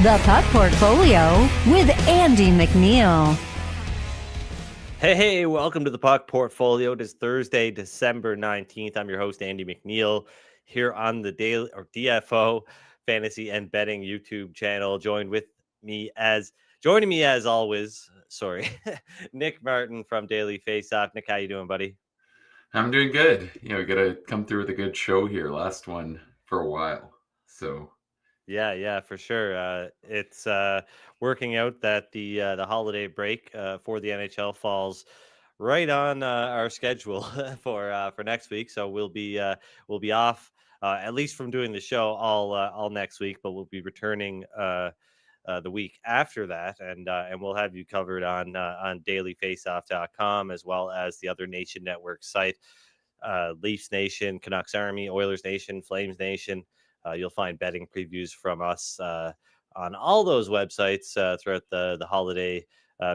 The Puck Portfolio with Andy McNeil. Hey, welcome to the Puck Portfolio. It is Thursday, December 19th. I'm your host, Andy McNeil, here on the Daily or DFO Fantasy and Betting YouTube channel. Joining me as always, Nick Martin from Daily Faceoff. Nick, how you doing, buddy? I'm doing good. We got to come through with a good show here. Last one for a while. So, Yeah, for sure. It's working out that the holiday break for the NHL falls right on our schedule for next week. So we'll be off at least from doing the show all next week, but we'll be returning the week after that, and we'll have you covered on dailyfaceoff.com as well as the other Nation Network site, Leafs Nation, Canucks Army, Oilers Nation, Flames Nation. You'll find betting previews from us on all those websites throughout the holiday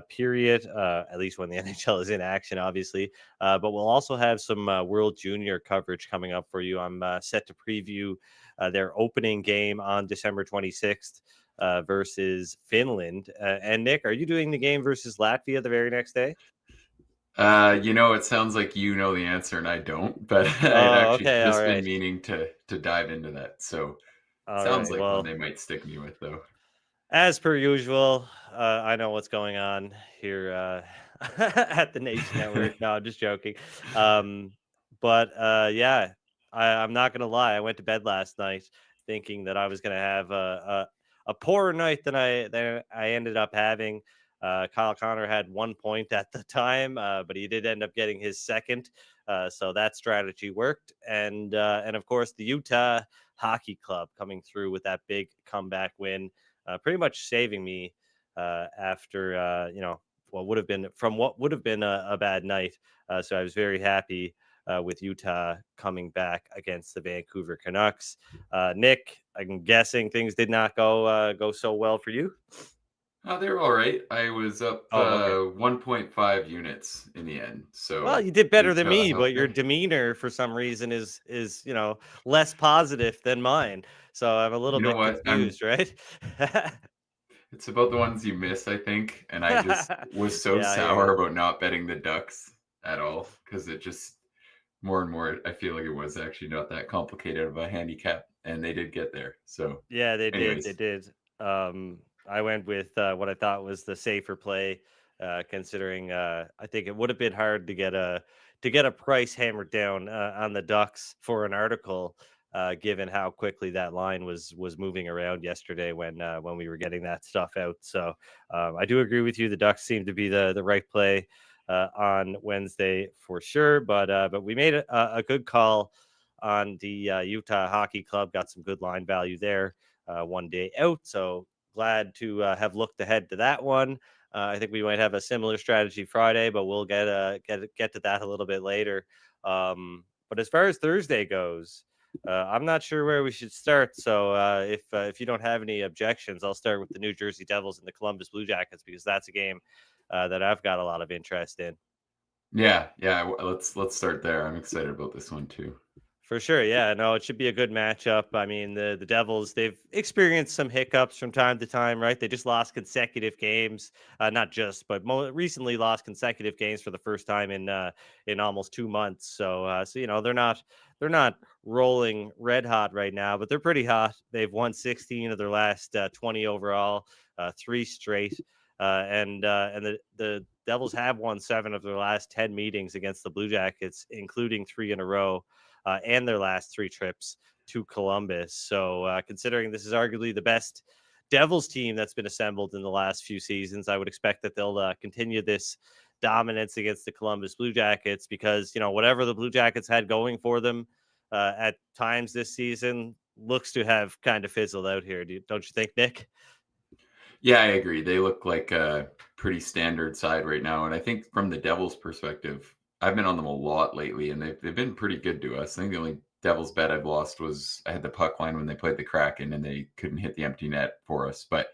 period, at least when the NHL is in action, obviously. But we'll also have some World Junior coverage coming up for you. I'm set to preview their opening game on December 26th versus Finland. And Nick, are you doing the game versus Latvia the very next day? it sounds like you know the answer and I don't, but I'd actually Okay, all just been right. meaning to dive into that. So, All sounds right. like Well, one they might stick me with, though. as per usual, I know what's going on here at the Nation Network. No, I'm just joking. But yeah, I'm not gonna lie. I went to bed last night thinking that I was gonna have a poorer night than I ended up having. Kyle Connor had 1 point at the time, but he did end up getting his second. So that strategy worked, and of course the Utah Hockey Club coming through with that big comeback win. Pretty much saving me after what would have been a bad night. So I was very happy with Utah coming back against the Vancouver Canucks. Nick, I'm guessing things did not go so well for you. Oh, they were all right. I was up Oh, okay. 1.5 units in the end. Well, So, you did better than Utah me, held but your good. demeanor for some reason is less positive than mine. So I'm a little You know bit what? confused, right? It's about the ones you miss, I think. And I just was so Yeah, I hear you. sour about not betting the Ducks at all because it just more and more, I feel like it was actually not that complicated of a handicap, and they did get there. So, Yeah, they did. They anyways, did. I went with what I thought was the safer play, considering I think it would have been hard to get a price hammered down on the Ducks for an article, given how quickly that line was moving around yesterday when we were getting that stuff out. So I do agree with you. The Ducks seem to be the right play on Wednesday for sure, but we made a good call on the Utah Hockey Club. Got some good line value there 1 day out. So glad to have looked ahead to that one. I think we might have a similar strategy Friday, but we'll get to that a little bit later. But as far as Thursday goes, I'm not sure where we should start. So if you don't have any objections, I'll start with the New Jersey Devils and the Columbus Blue Jackets because that's a game that I've got a lot of interest in. yeah. Let's start there. I'm excited about this one too. For sure, yeah, no, it should be a good matchup. I mean, the Devils, they've experienced some hiccups from time to time, right? They just lost consecutive games, not just, but recently lost consecutive games for the first time in almost 2 months. So they're not rolling red hot right now, but they're pretty hot. They've won 16 of their last 20 overall, three straight, and the Devils have won 7 of their last 10 meetings against the Blue Jackets, including 3 in a row and their last 3 trips to Columbus. So, considering this is arguably the best Devils team that's been assembled in the last few seasons, I would expect that they'll continue this dominance against the Columbus Blue Jackets because, whatever the Blue Jackets had going for them at times this season looks to have kind of fizzled out here. Don't you think, Nick? Yeah, I agree. They look like a pretty standard side right now. And I think from the Devils' perspective, I've been on them a lot lately, and they've been pretty good to us. I think the only Devils bet I've lost was I had the puck line when they played the Kraken, and they couldn't hit the empty net for us. But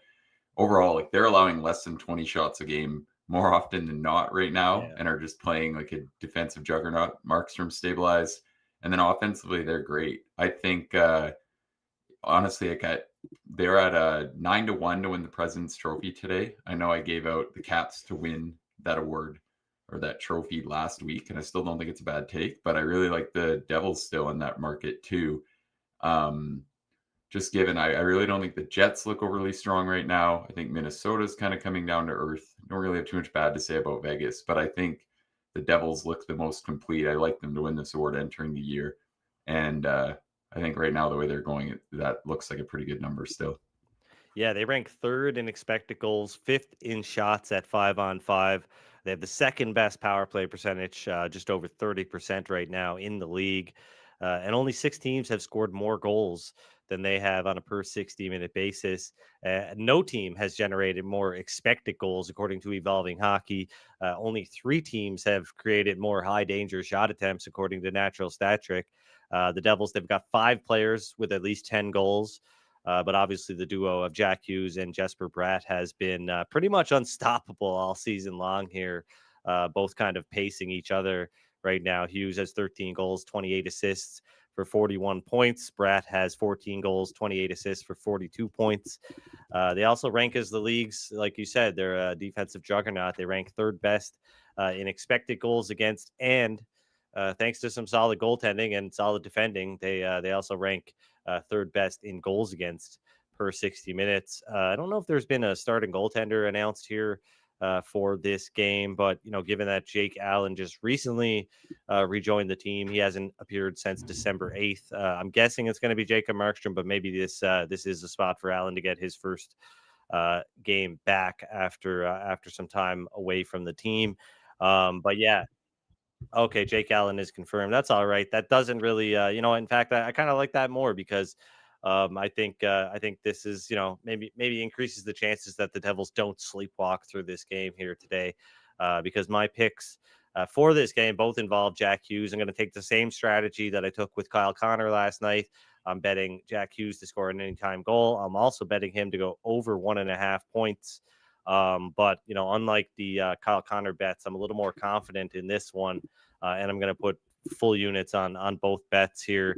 overall, like they're allowing less than 20 shots a game more often than not right now, Yeah. and are just playing like a defensive juggernaut. Markstrom stabilized, and then offensively they're great. I think honestly, like They're at a 9-1 to win the President's Trophy today. I know I gave out the Caps to win that award or that trophy last week, and I still don't think it's a bad take, but I really like the Devils still in that market too. Um, just given, I really don't think the Jets look overly strong right now. I think Minnesota's kind of coming down to earth. Don't really have too much bad to say about Vegas, but I think the Devils look the most complete. I like them to win this award entering the year. And I think right now, the way they're going, that looks like a pretty good number still. Yeah, they rank third in expected goals, fifth in shots at 5-on-5. They have the second best power play percentage, just over 30% right now in the league. And only 6 teams have scored more goals than they have on a per 60-minute basis. No team has generated more expected goals, according to Evolving Hockey. Only 3 teams have created more high danger shot attempts, according to Natural Stat Trick. The Devils, they've got 5 players with at least 10 goals. But obviously, the duo of Jack Hughes and Jesper Bratt has been pretty much unstoppable all season long here, both kind of pacing each other right now. Hughes has 13 goals, 28 assists for 41 points. Bratt has 14 goals, 28 assists for 42 points. They also rank as the league's, like you said, they're a defensive juggernaut. They rank third best in expected goals against, and thanks to some solid goaltending and solid defending, they also rank third best in goals against per 60 minutes. I don't know if there's been a starting goaltender announced here for this game, but given that Jake Allen just recently rejoined the team, he hasn't appeared since December 8th. I'm guessing it's going to be Jacob Markstrom, but maybe this is a spot for Allen to get his first game back after some time away from the team. But yeah, okay, Jake Allen is confirmed. That's all right. That doesn't really, in fact, I kind of like that more because I think this is, maybe increases the chances that the Devils don't sleepwalk through this game here today, because my picks for this game both involve Jack Hughes. I'm going to take the same strategy that I took with Kyle Connor last night. I'm betting Jack Hughes to score an anytime goal. I'm also betting him to go over 1.5 points. But unlike the Kyle Connor bets, I'm a little more confident in this one, and I'm going to put full units on both bets here.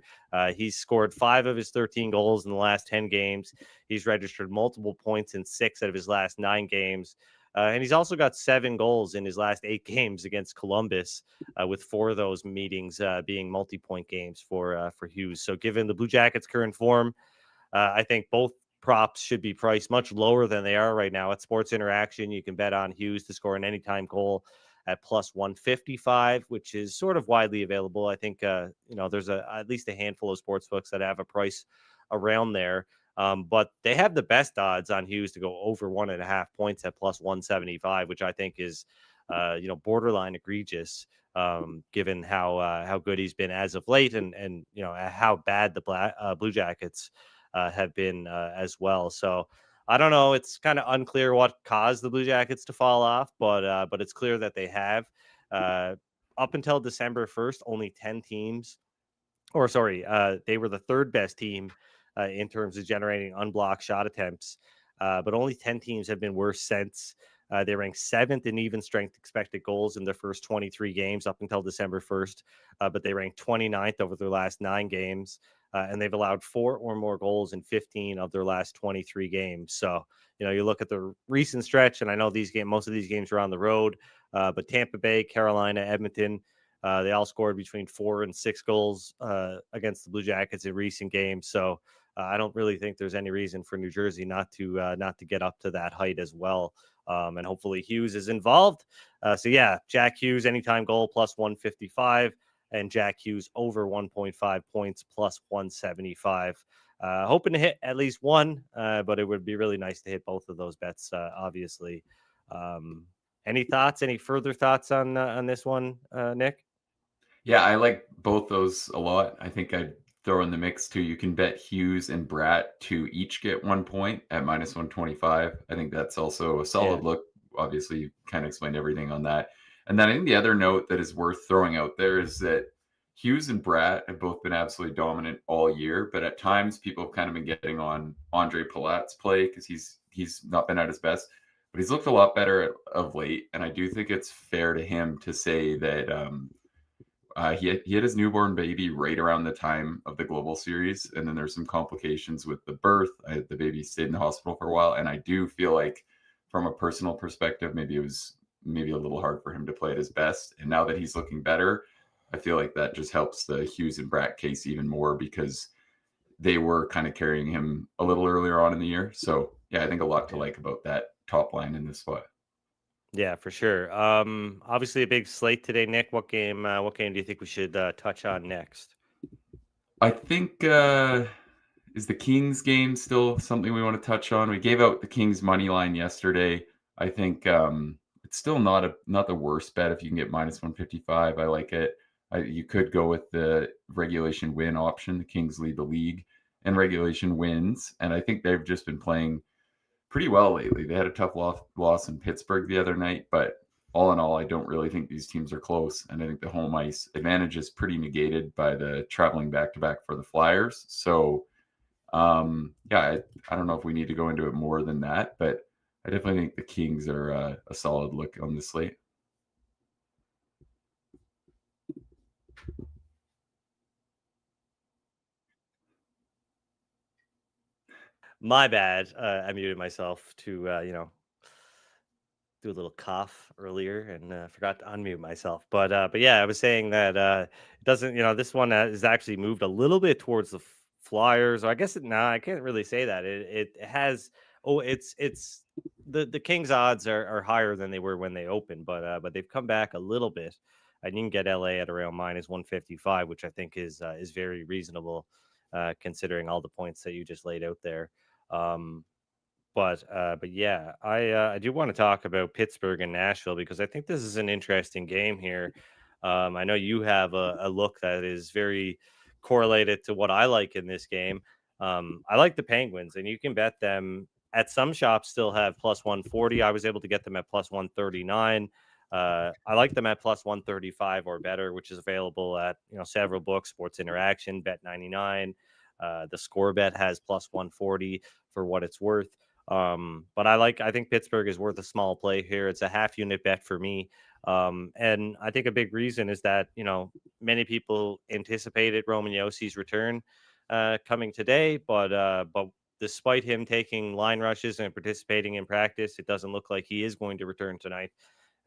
He's scored 5 of his 13 goals in the last 10 games. He's registered multiple points in 6 out of his last 9 games. And he's also got 7 goals in his last 8 games against Columbus, with 4 of those meetings being multi-point games for Hughes. So given the Blue Jackets' current form, I think both props should be priced much lower than they are right now. At Sports Interaction, you can bet on Hughes to score an anytime goal at plus 155, which is sort of widely available. I think, there's at least a handful of sports books that have a price around there. But they have the best odds on Hughes to go over 1.5 points at plus 175, which I think is, borderline egregious, given how good he's been as of late, and how bad the Blue Jackets have been as well. So I don't know. It's kind of unclear what caused the Blue Jackets to fall off, but it's clear that they have. Up until December 1st, only 10 teams, or sorry, they were the third best team in terms of generating unblocked shot attempts, but only 10 teams have been worse since. They ranked 7th in even strength expected goals in their first 23 games up until December 1st, but they ranked 29th over their last 9 games, and they've allowed 4 or more goals in 15 of their last 23 games. So, you look at the recent stretch, and I know most of these games are on the road, but Tampa Bay, Carolina, Edmonton, they all scored between 4 and 6 goals against the Blue Jackets in recent games. So I don't really think there's any reason for New Jersey not to get up to that height as well. And hopefully Hughes is involved. So yeah, Jack Hughes anytime goal plus 155, and Jack Hughes over 1.5 points plus 175. Hoping to hit at least one, but it would be really nice to hit both of those bets, obviously. Any further thoughts on this one, Nick? Yeah, I like both those a lot. I think I'd throw in the mix too. You can bet Hughes and Bratt to each get 1 point at minus 125. I think that's also a solid Yeah. look. Obviously, you kind of explained everything on that. And then I think the other note that is worth throwing out there is that Hughes and Bratt have both been absolutely dominant all year, but at times people have kind of been getting on Andre Palat's play because he's not been at his best, but he's looked a lot better of late. And I do think it's fair to him to say that He had his newborn baby right around the time of the Global Series, and then there's some complications with the birth. The baby stayed in the hospital for a while, and I do feel like, from a personal perspective, maybe it was maybe a little hard for him to play at his best. And now that he's looking better, I feel like that just helps the Hughes and Bratt case even more because they were kind of carrying him a little earlier on in the year. So yeah, I think a lot to like about that top line in this spot. Yeah, for sure. Obviously a big slate today, Nick. What game do you think we should touch on next? I think is the Kings game still something we want to touch on? We gave out the Kings money line yesterday. I think it's still not the worst bet if you can get -155. I like it. You could go with the regulation win option. The Kings lead the league in regulation wins, and I think they've just been playing pretty well lately. They had a tough loss in Pittsburgh the other night, but all in all, I don't really think these teams are close. And I think the home ice advantage is pretty negated by the traveling back to back for the Flyers. So, yeah, I don't know if we need to go into it more than that, but I definitely think the Kings are a solid look on the slate. My bad. I muted myself to do a little cough earlier and forgot to unmute myself. But yeah, I was saying that it doesn't. This one is actually moved a little bit towards the Flyers. Or I guess I can't really say that. It has. Oh, it's the Kings odds are higher than they were when they opened, but they've come back a little bit. And you can get LA at around -155, which I think is very reasonable, considering all the points that you just laid out there. Um, but yeah, I do want to talk about Pittsburgh and Nashville because I think this is an interesting game here. I know you have a look that is very correlated to what I like in this game. I like the Penguins, and you can bet them at some shops still have +140. I was able to get them at +139. I like them at +135 or better, which is available at several books, Sports Interaction, Bet 99. The Score Bet has +140 for what it's worth. But I think Pittsburgh is worth a small play here. It's a half unit bet for me. And I think a big reason is that, many people anticipated Roman Yossi's return coming today, but despite him taking line rushes and participating in practice, it doesn't look like he is going to return tonight.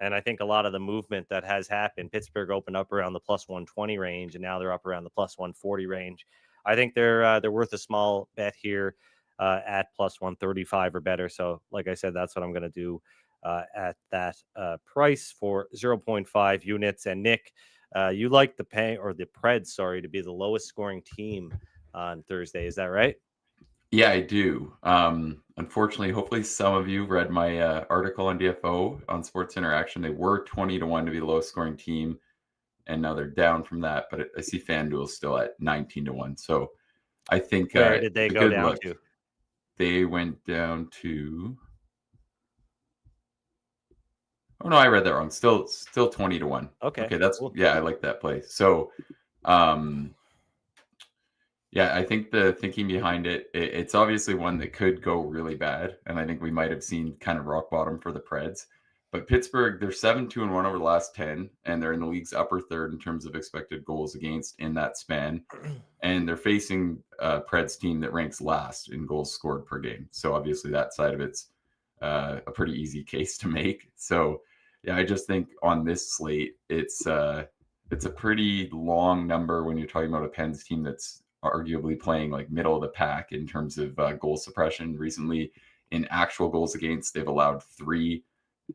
And I think a lot of the movement that has happened, Pittsburgh opened up around the +120 range, and now they're up around the +140 range. I think they're worth a small bet here at +135 or better. So, like I said, that's what I'm going to do at that price for 0.5 units. And Nick, you like the Preds, sorry, to be the lowest scoring team on Thursday. Is that right? Yeah, I do. Unfortunately, hopefully some of you read my article on DFO on Sports Interaction. They were 20-1 to be the lowest scoring team, and now they're down from that. But I see FanDuel still at 19-1. So I think Where did they a go good down look. to? They went down to. Oh no, I read that wrong. Still 20-1. Okay, Okay, that's cool. yeah, I like that play. So, yeah, I think the thinking behind it's obviously one that could go really bad, and I think we might have seen kind of rock bottom for the Preds. But Pittsburgh, they're 7-2-1 over the last 10, and they're in the league's upper third in terms of expected goals against in that span. And they're facing a Preds team that ranks last in goals scored per game. So obviously that side of it's a pretty easy case to make. So yeah, I just think on this slate, it's a pretty long number when you're talking about a Pens team that's arguably playing like middle of the pack in terms of goal suppression. Recently, in actual goals against, they've allowed 3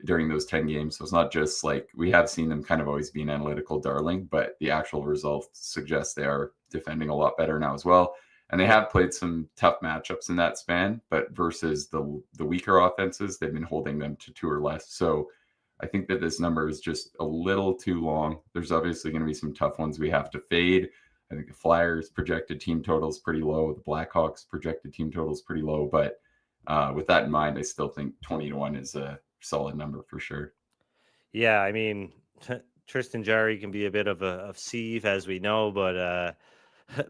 during those 10 games. So it's not just like we have seen them kind of always be an analytical darling, but the actual results suggest they are defending a lot better now as well. And they have played some tough matchups in that span, but versus the weaker offenses, they've been holding them to 2 or less. So I think that this number is just a little too long. There's obviously going to be some tough ones we have to fade. I think the Flyers projected team total is pretty low. The Blackhawks projected team total is pretty low. But with that in mind, I still think 20-1 is a solid number for sure. Yeah, I mean, Tristan Jarry can be a bit of sieve, as we know, but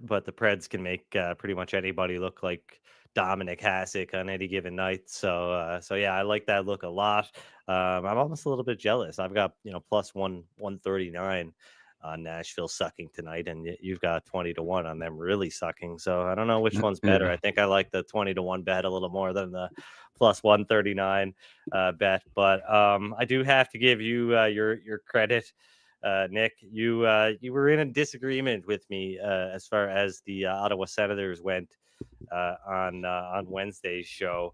but the Preds can make pretty much anybody look like Dominic Hasek on any given night. So yeah, I like that look a lot. I'm almost a little bit jealous. I've got +139 Nashville sucking tonight, and you've got 20-1 on them really sucking. So I don't know which one's better. I think I like the 20-1 bet a little more than the plus 139 bet. But I do have to give you your credit, Nick. You were in a disagreement with me as far as the Ottawa Senators went on Wednesday's show.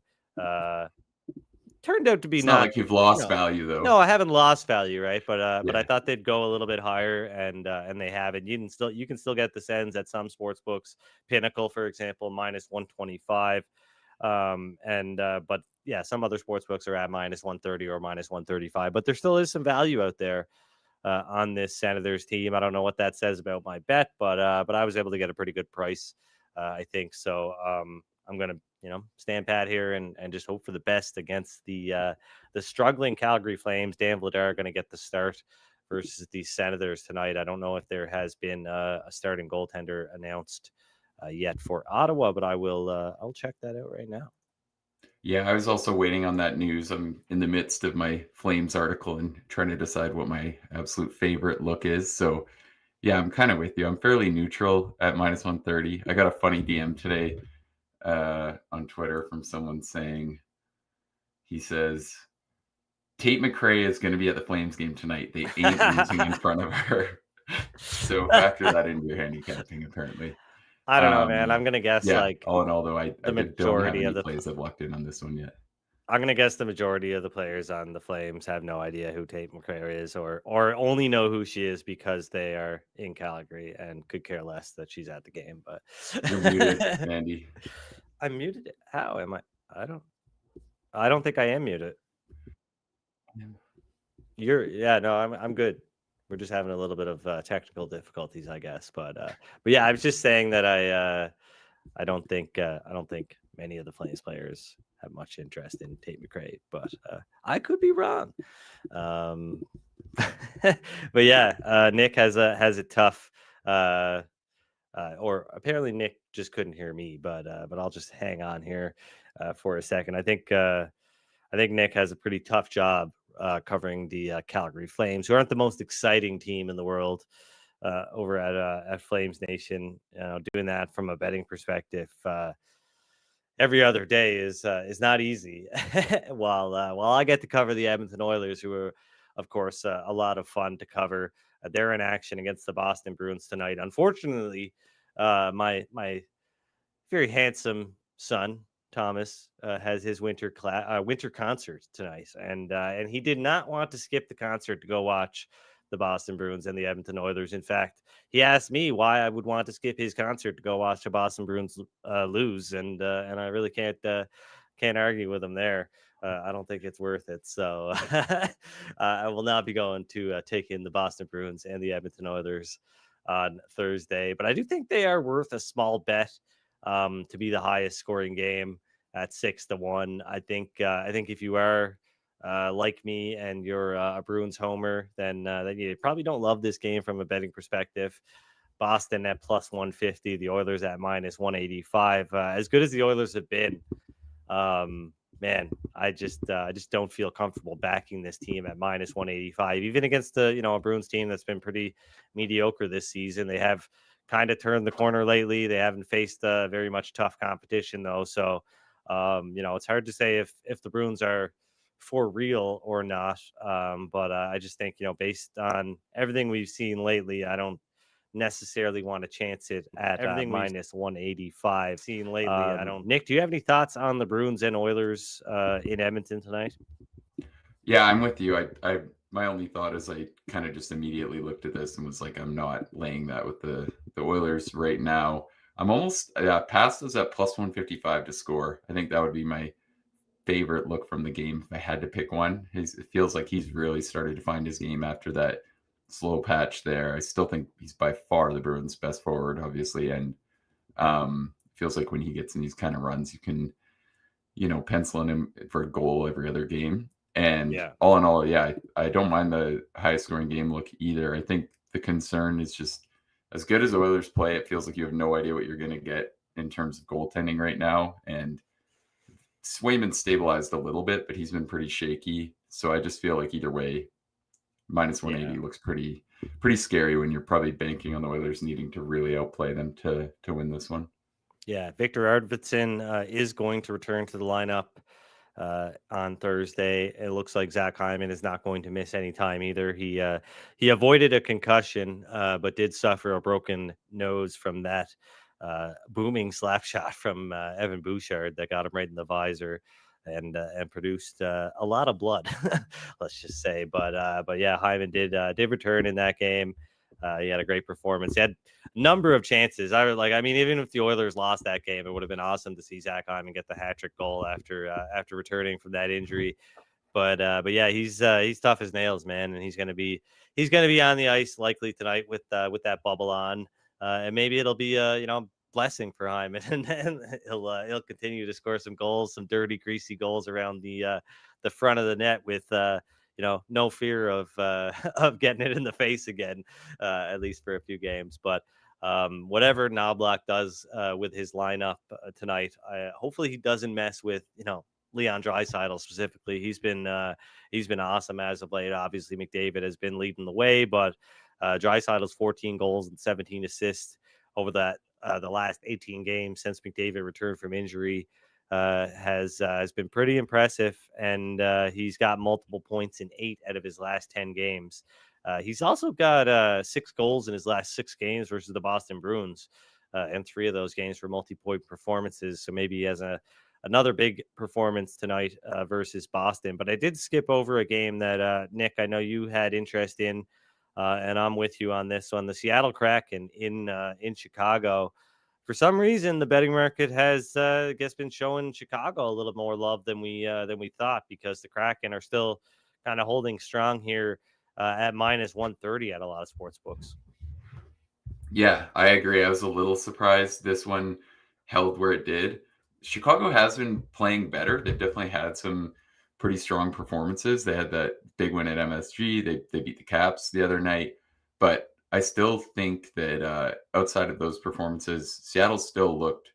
Turned out to be It's not like you've lost value, though. No, I haven't lost value, right? But I thought they'd go a little bit higher, and they haven't. You can still get the Sens at some sports books. Pinnacle, for example, minus 125. But yeah, some other sports books are at minus 130 or minus 135. But there still is some value out there on this Senators team. I don't know what that says about my bet, but I was able to get a pretty good price, I think. So I'm gonna stand pat here and just hope for the best against the struggling Calgary Flames. Dan Vladar are going to get the start versus the Senators tonight. I don't know if there has been a starting goaltender announced yet for Ottawa, but I'll check that out right now. Yeah, I was also waiting on that news. I'm in the midst of my Flames article and trying to decide what my absolute favorite look is. So yeah, I'm kind of with you. I'm fairly neutral at minus 130. I got a funny DM today on Twitter from someone saying, he says, Tate McRae is going to be at the Flames game tonight. They ain't losing in front of her. So factor that into your handicapping, apparently. I don't know, man. I'm going to guess all in all, though, I don't have any of plays I've locked in on this one yet. I'm going to guess the majority of the players on the Flames have no idea who Tate McRae is or only know who she is because they are in Calgary and could care less that she's at the game. But you're muted, Andy. I'm muted. How am I? I don't think I am muted. I'm good. We're just having a little bit of technical difficulties, I guess. But yeah, I was just saying that I don't think many of the Flames players have much interest in Tate McRae, but I could be wrong. But yeah, Nick has a tough. Or apparently Nick just couldn't hear me, but I'll just hang on here for a second. I think Nick has a pretty tough job covering the Calgary Flames, who aren't the most exciting team in the world over at Flames Nation. Doing that from a betting perspective every other day is not easy. while I get to cover the Edmonton Oilers, who are, of course, a lot of fun to cover. They're in action against the Boston Bruins tonight. Unfortunately, my very handsome son Thomas has his winter concert tonight, and he did not want to skip the concert to go watch the Boston Bruins and the Edmonton Oilers. In fact, he asked me why I would want to skip his concert to go watch the Boston Bruins lose, and I really can't argue with him there. I don't think it's worth it. So I will not be going to take in the Boston Bruins and the Edmonton Oilers on Thursday, but I do think they are worth a small bet to be the highest scoring game at 6-1. I think if you are like me and you're a Bruins homer, then you probably don't love this game from a betting perspective. Boston at plus 150, the Oilers at minus 185. As good as the Oilers have been, man, I just don't feel comfortable backing this team at minus 185, even against a Bruins team that's been pretty mediocre this season. They have kind of turned the corner lately. They haven't faced very much tough competition though, so it's hard to say if the Bruins are for real or not. But I just think based on everything we've seen lately, I don't necessarily want to chance it at minus 185. Seen lately, I don't. Nick, do you have any thoughts on the Bruins and Oilers in Edmonton tonight? Yeah, I'm with you. I my only thought is I kind of just immediately looked at this and was like, I'm not laying that with the Oilers right now. I'm almost past us at plus 155 to score. I think that would be my favorite look from the game if I had to pick one. It feels like he's really started to find his game after that slow patch there. I still think he's by far the Bruins' best forward, obviously, and feels like when he gets in these kind of runs, you can, pencil in him for a goal every other game. And all in all, I don't mind the highest scoring game look either. I think the concern is just as good as the Oilers play, it feels like you have no idea what you're going to get in terms of goaltending right now. And Swayman's stabilized a little bit, but he's been pretty shaky. So I just feel like either way, minus 180 looks pretty scary when you're probably banking on the Oilers needing to really outplay them to win this one. Yeah, Victor Arvidsson is going to return to the lineup on Thursday. It looks like Zach Hyman is not going to miss any time either. He avoided a concussion, but did suffer a broken nose from that booming slap shot from Evan Bouchard that got him right in the visor and produced a lot of blood. Let's just say, but yeah, Hyman did return in that game. He had a great performance. He had a number of chances. I mean, even if the Oilers lost that game, it would have been awesome to see Zach Hyman get the hat trick goal after returning from that injury. But yeah, he's tough as nails, man, and he's gonna be on the ice likely tonight with that bubble on, and maybe it'll be blessing for Hyman, and he'll continue to score some goals, some dirty, greasy goals around the front of the net with no fear of of getting it in the face again, at least for a few games. But whatever Knobloch does with his lineup tonight, hopefully he doesn't mess with Leon Draisaitl specifically. He's been awesome as of late. Obviously, McDavid has been leading the way, but Draisaitl's 14 goals and 17 assists over the last 18 games since McDavid returned from injury has been pretty impressive, and he's got multiple points in 8 out of his last 10 games. He's also got 6 goals in his last 6 games versus the Boston Bruins, and 3 of those games were multi-point performances. So maybe he has another big performance tonight versus Boston. But I did skip over a game that Nick, I know you had interest in, and I'm with you on this one. The Seattle Kraken in Chicago. For some reason, the betting market has, I guess, been showing Chicago a little more love than we thought, because the Kraken are still kind of holding strong here at minus 130 at a lot of sports books. Yeah, I agree. I was a little surprised this one held where it did. Chicago has been playing better. They've definitely had some pretty strong performances. They had that big win at MSG. They beat the Caps the other night, but I still think that outside of those performances, Seattle still looked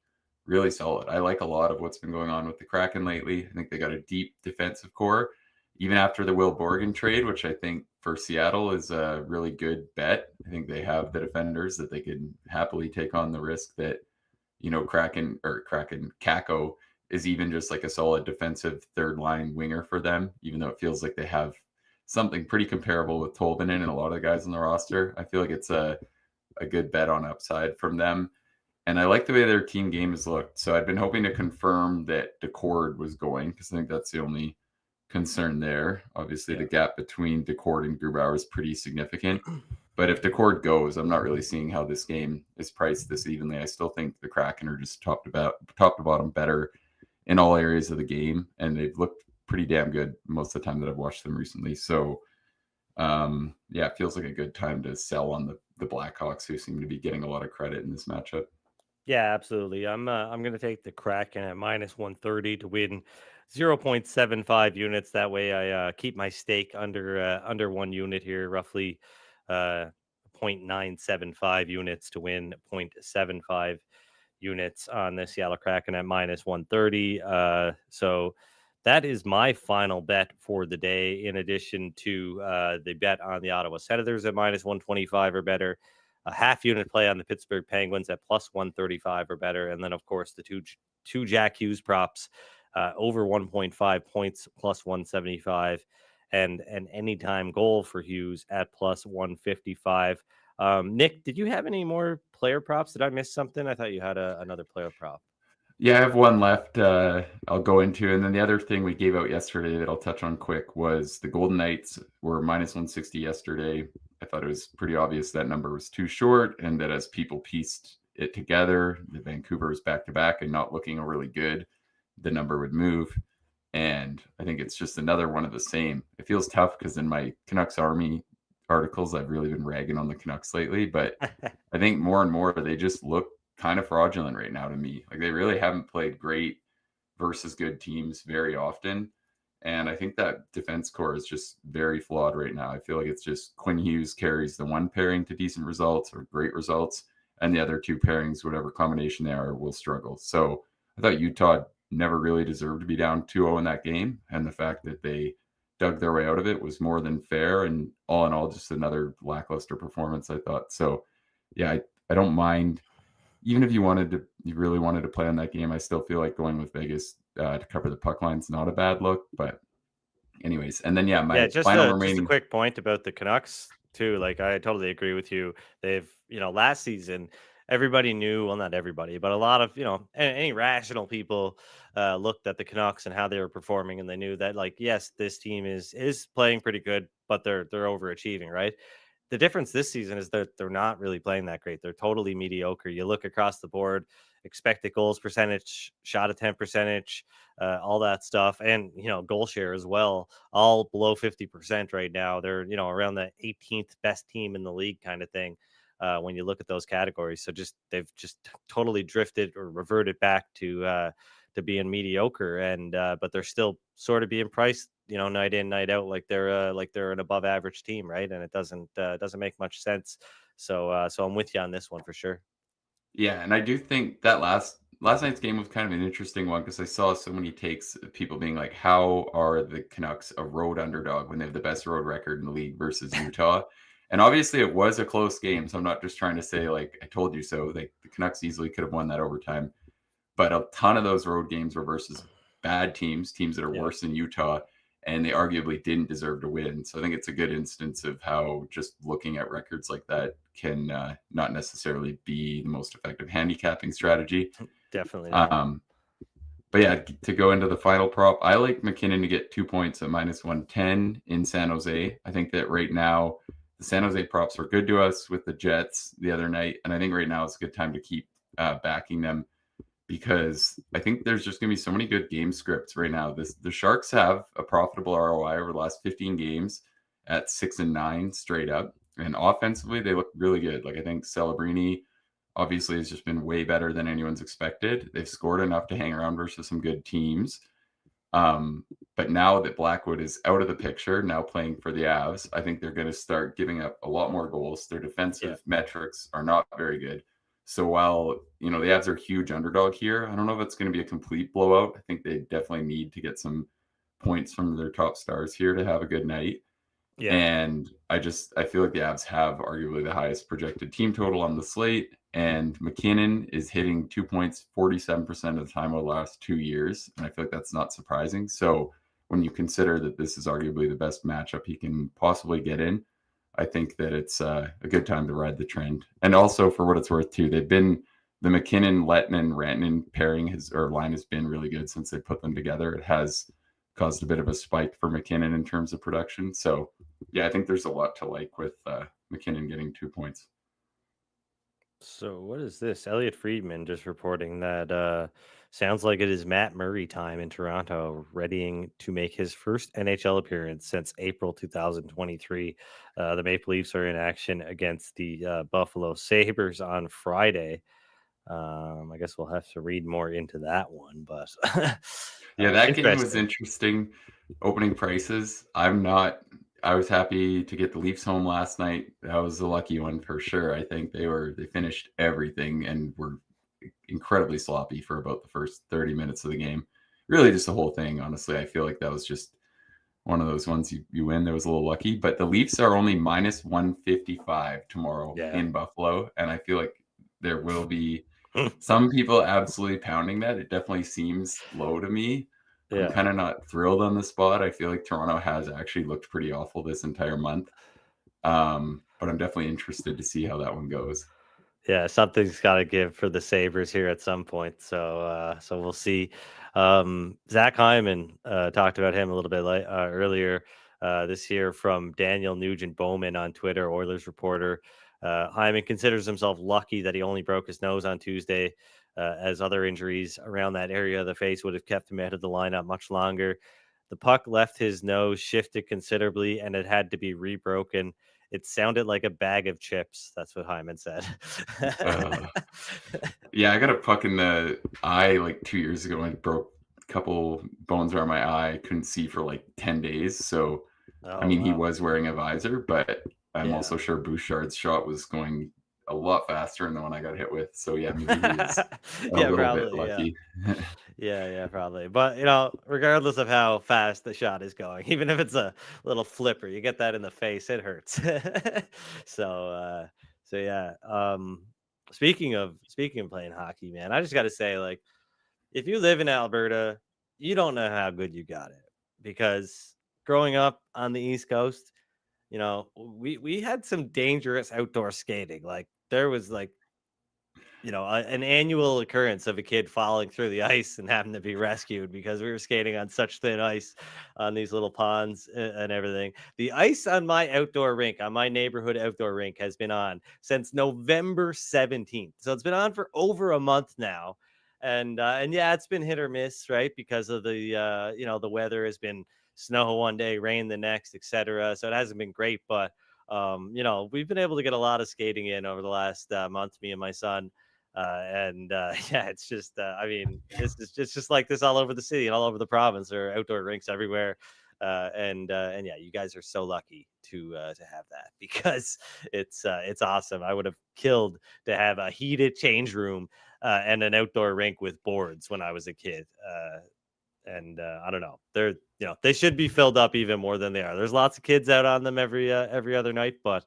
really solid. I like a lot of what's been going on with the Kraken lately. I think they got a deep defensive core, even after the Will Borgen trade, which I think for Seattle is a really good bet. I think they have the defenders that they could happily take on the risk that, Kraken Kako is even just like a solid defensive third line winger for them, even though it feels like they have something pretty comparable with Tolvanen and a lot of the guys on the roster. I feel like it's a good bet on upside from them. And I like the way their team game has looked. So I've been hoping to confirm that Decord was going, because I think that's the only concern there. Obviously, the gap between Decord and Grubauer is pretty significant. But if Decord goes, I'm not really seeing how this game is priced this evenly. I still think the Kraken are just top to bottom better in all areas of the game, and they've looked pretty damn good most of the time that I've watched them recently. So, it feels like a good time to sell on the Blackhawks, who seem to be getting a lot of credit in this matchup. Yeah, absolutely. I'm going to take the Kraken at minus 130 to win 0.75 units. That way, I keep my stake under 1 unit here, roughly 0.975 units to win 0.75 units on the Seattle Kraken at minus 130. So that is my final bet for the day, in addition to the bet on the Ottawa Senators at minus 125 or better, a half unit play on the Pittsburgh Penguins at plus 135 or better, and then, of course, the two Jack Hughes props over 1.5 points plus 175, and an anytime goal for Hughes at plus 155. Nick, did you have any more player props? Did I miss something? I thought you had another player prop. Yeah, I have one left I'll go into. And then the other thing we gave out yesterday that I'll touch on quick was the Golden Knights were minus 160 yesterday. I thought it was pretty obvious that number was too short, and that as people pieced it together, the Vancouver was back-to-back and not looking really good, the number would move. And I think it's just another one of the same. It feels tough because in my Canucks Army articles, I've really been ragging on the Canucks lately, but I think more and more they just look kind of fraudulent right now to me. Like, they really haven't played great versus good teams very often. And I think that defense core is just very flawed right now. I feel like it's just Quinn Hughes carries the one pairing to decent results or great results, and the other two pairings, whatever combination they are, will struggle. So I thought Utah never really deserved to be down 2-0 in that game. And the fact that they dug their way out of it was more than fair. And all in all, just another lackluster performance, I thought. So, yeah, I don't mind. Even if you really wanted to play on that game, I still feel like going with Vegas to cover the puck line's not a bad look. But anyways, and then, yeah, Yeah, my final just a remaining. quick point about the Canucks too. Like I totally agree with you. They've, last season everybody knew, well not everybody, but a lot of, any rational people looked at the Canucks and how they were performing and they knew that like yes, this team is playing pretty good, but they're overachieving, right? The difference this season is that they're not really playing that great. They're totally mediocre. You look across the board, expected goals percentage, shot attempt percentage, all that stuff, and goal share as well, all below 50% right now. They're around the 18th best team in the league, kind of thing. When you look at those categories, so they've just totally drifted or reverted back to being mediocre, and but they're still sort of being priced night in night out like they're an above average team, right? And it doesn't make much sense. So I'm with you on this one for sure. Yeah, and I do think that last night's game was kind of an interesting one because I saw so many takes of people being like, "How are the Canucks a road underdog when they have the best road record in the league versus Utah?" And obviously, it was a close game, so I'm not just trying to say like I told you so. Like the Canucks easily could have won that overtime, but a ton of those road games were versus bad teams that are Yeah. worse than Utah, and they arguably didn't deserve to win. So I think it's a good instance of how just looking at records like that can not necessarily be the most effective handicapping strategy. Definitely not. Um, but yeah, to go into the final prop, I like McKinnon to get 2 points at -110 in San Jose. I think that right now the San Jose props were good to us with the Jets the other night, and I think right now it's a good time to keep backing them because I think there's just going to be so many good game scripts right now. The Sharks have a profitable ROI over the last 15 games at 6-9 straight up, and offensively they look really good. Like I think Celebrini obviously has just been way better than anyone's expected. They've scored enough to hang around versus some good teams. But now that Blackwood is out of the picture, now playing for the Avs, I think they're going to start giving up a lot more goals. Their defensive metrics are not very good. So while, the Avs are a huge underdog here, I don't know if it's going to be a complete blowout. I think they definitely need to get some points from their top stars here to have a good night. Yeah. And I feel like the Avs have arguably the highest projected team total on the slate. And McKinnon is hitting 2 points 47% of the time over the last 2 years. And I feel like that's not surprising. So when you consider that this is arguably the best matchup he can possibly get in, I think that it's a good time to ride the trend. And also, for what it's worth, too, they've been the McKinnon, Lettinen, Rantanen pairing line has been really good since they put them together. It has caused a bit of a spike for McKinnon in terms of production. So, yeah, I think there's a lot to like with McKinnon getting 2 points. So what is this? Elliot Friedman just reporting that sounds like it is Matt Murray time in Toronto, readying to make his first NHL appearance since April 2023. The Maple Leafs are in action against the Buffalo Sabres on Friday. I guess we'll have to read more into that one, but Yeah, that game was interesting. interesting. Opening prices. I was happy to get the Leafs home last night. That was a lucky one for sure. I think they finished everything and were incredibly sloppy for about the first 30 minutes of the game. Really just the whole thing, honestly. I feel like that was just one of those ones you win. That was a little lucky. But the Leafs are only -155 tomorrow Yeah. in Buffalo. And I feel like there will be some people absolutely pounding that. It definitely seems low to me. I'm Yeah. kind of not thrilled on the spot. I feel like Toronto has actually looked pretty awful this entire month. But I'm definitely interested to see how that one goes. Yeah, something's got to give for the Sabres here at some point. So we'll see. Zach Hyman talked about him a little bit earlier this year from Daniel Nugent Bowman on Twitter, Oilers reporter. Hyman considers himself lucky that he only broke his nose on Tuesday, as other injuries around that area of the face would have kept him out of the lineup much longer. The puck left his nose, shifted considerably, and it had to be rebroken. It sounded like a bag of chips. That's what Hyman said. Uh, yeah, I got a puck in the eye like 2 years ago and broke a couple bones around my eye. I couldn't see for like 10 days. So, I Oh mean, he wow. was wearing a visor, but I'm Yeah. also sure Bouchard's shot was going a lot faster than the one I got hit with. So yeah, maybe he was a Yeah, little bit probably. Yeah. lucky. Yeah, probably. But regardless of how fast the shot is going, even if it's a little flipper, you get that in the face, it hurts. so, so yeah. Speaking of playing hockey, man, I just got to say, like, if you live in Alberta, you don't know how good you got it because growing up on the East Coast, we had some dangerous outdoor skating. Like there was like an annual occurrence of a kid falling through the ice and having to be rescued because we were skating on such thin ice on these little ponds and everything. The ice on my outdoor rink, on my neighborhood outdoor rink, has been on since November 17th. So it's been on for over a month now. And yeah, it's been hit or miss, right? Because of the weather has been snow one day, rain the next, etc. So it hasn't been great, but we've been able to get a lot of skating in over the last month, me and my son. Yeah, it's just, I mean, it's just like this all over the city and all over the province. There are outdoor rinks everywhere. And yeah, you guys are so lucky to have that because it's awesome. I would have killed to have a heated change room and an outdoor rink with boards when I was a kid. And I don't know, they should be filled up even more than they are. There's lots of kids out on them every other night, but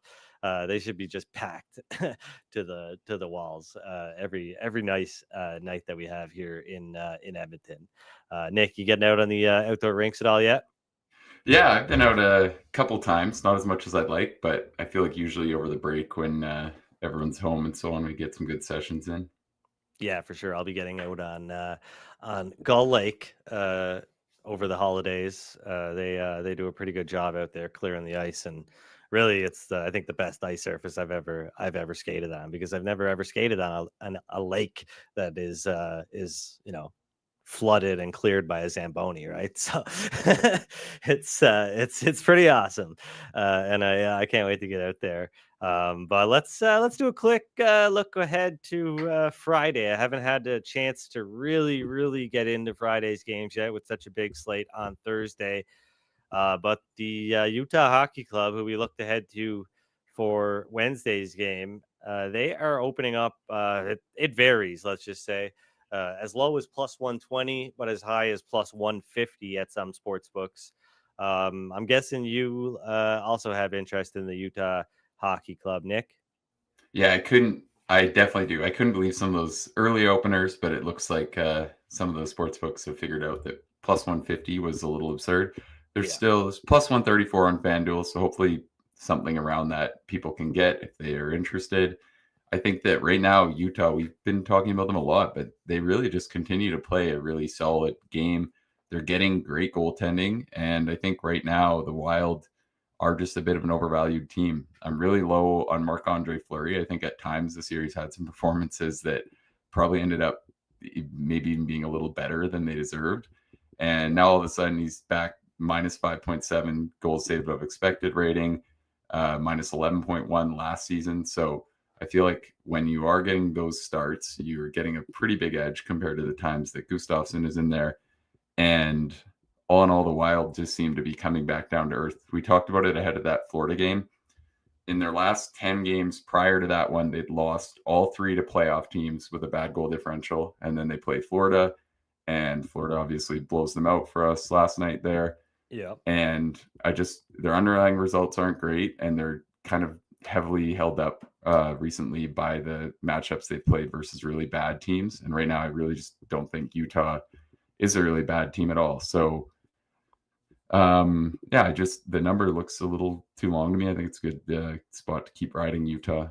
they should be just packed to the walls every nice night that we have here in Edmonton. Nick, you getting out on the outdoor rinks at all yet? Yeah, I've been out a couple times, not as much as I'd like, but I feel like usually over the break when everyone's home and so on, we get some good sessions in. Yeah, for sure. I'll be getting out on Gull Lake over the holidays. They do a pretty good job out there clearing the ice, and really, it's I think the best ice surface I've ever skated on because I've never ever skated on a lake that is flooded and cleared by a Zamboni, right? So it's pretty awesome, and I can't wait to get out there. But let's do a quick look ahead to Friday. I haven't had a chance to really get into Friday's games yet with such a big slate on Thursday. But the Utah Hockey Club, who we looked ahead to for Wednesday's game, they are opening up. It varies, let's just say, as low as plus 120, but as high as plus 150 at some sports books. I'm guessing you also have interest in the Utah Hockey Club, Nick. Yeah, I definitely do. I couldn't believe some of those early openers, but it looks like some of those sports books have figured out that plus 150 was a little absurd. There's plus 134 on FanDuel, so hopefully something around that people can get if they are interested. I think that right now, Utah, we've been talking about them a lot, but they really just continue to play a really solid game. They're getting great goaltending. And I think right now, the Wild are just a bit of an overvalued team. I'm really low on Marc-Andre Fleury. I think at times the series had some performances that probably ended up maybe even being a little better than they deserved. And now all of a sudden he's back minus 5.7 goals saved above expected rating, minus 11.1 last season. So I feel like when you are getting those starts, you're getting a pretty big edge compared to the times that Gustafsson is in there. And all in all, the Wild just seem to be coming back down to earth. We talked about it ahead of that Florida game. In their last 10 games prior to that one, they'd lost all three to playoff teams with a bad goal differential. And then they play Florida, and Florida obviously blows them out for us last night there. Yeah. And their underlying results aren't great, and they're kind of heavily held up recently by the matchups they've played versus really bad teams. And right now, I really just don't think Utah is a really bad team at all. So the number looks a little too long to me. I think it's a good spot to keep riding Utah.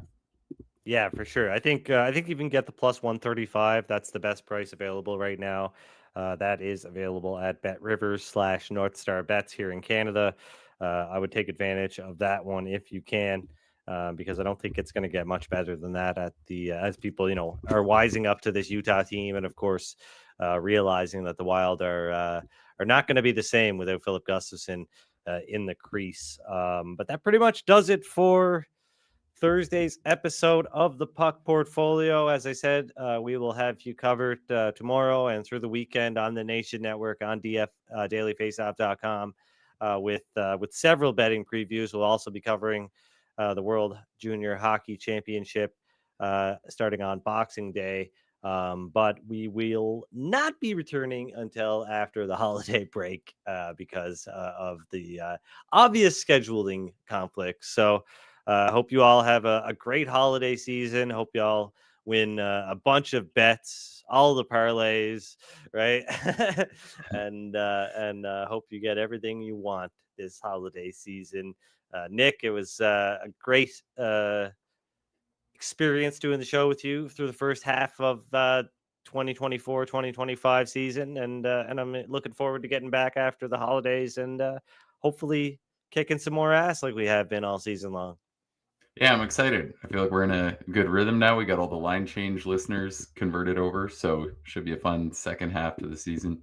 Yeah, for sure. I think you can get the plus 135. That's the best price available right now. That is available at Bet Rivers / North Star Bets here in Canada. I would take advantage of that one if you can, because I don't think it's going to get much better than that at the as people are wising up to this Utah team, and of course realizing that the Wild are not going to be the same without Philip Gustafsson in the crease. But that pretty much does it for Thursday's episode of the Puck Portfolio. As I said, we will have you covered tomorrow and through the weekend on the Nation Network on dailyfaceoff.com with several betting previews. We'll also be covering the World Junior Hockey Championship starting on Boxing Day. But we will not be returning until after the holiday break because of the obvious scheduling conflicts. So I hope you all have a great holiday season. Hope you all win a bunch of bets, all the parlays, right? And hope you get everything you want this holiday season. Nick, it was a great experience doing the show with you through the first half of 2024-2025 season, and I'm looking forward to getting back after the holidays and hopefully kicking some more ass like we have been all season long. Yeah, I'm excited. I feel like we're in a good rhythm now. We got all the line change listeners converted over, so should be a fun second half to the season.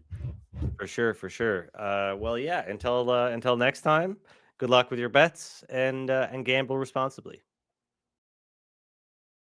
For sure, for sure. Well, yeah. Until next time. Good luck with your bets and gamble responsibly.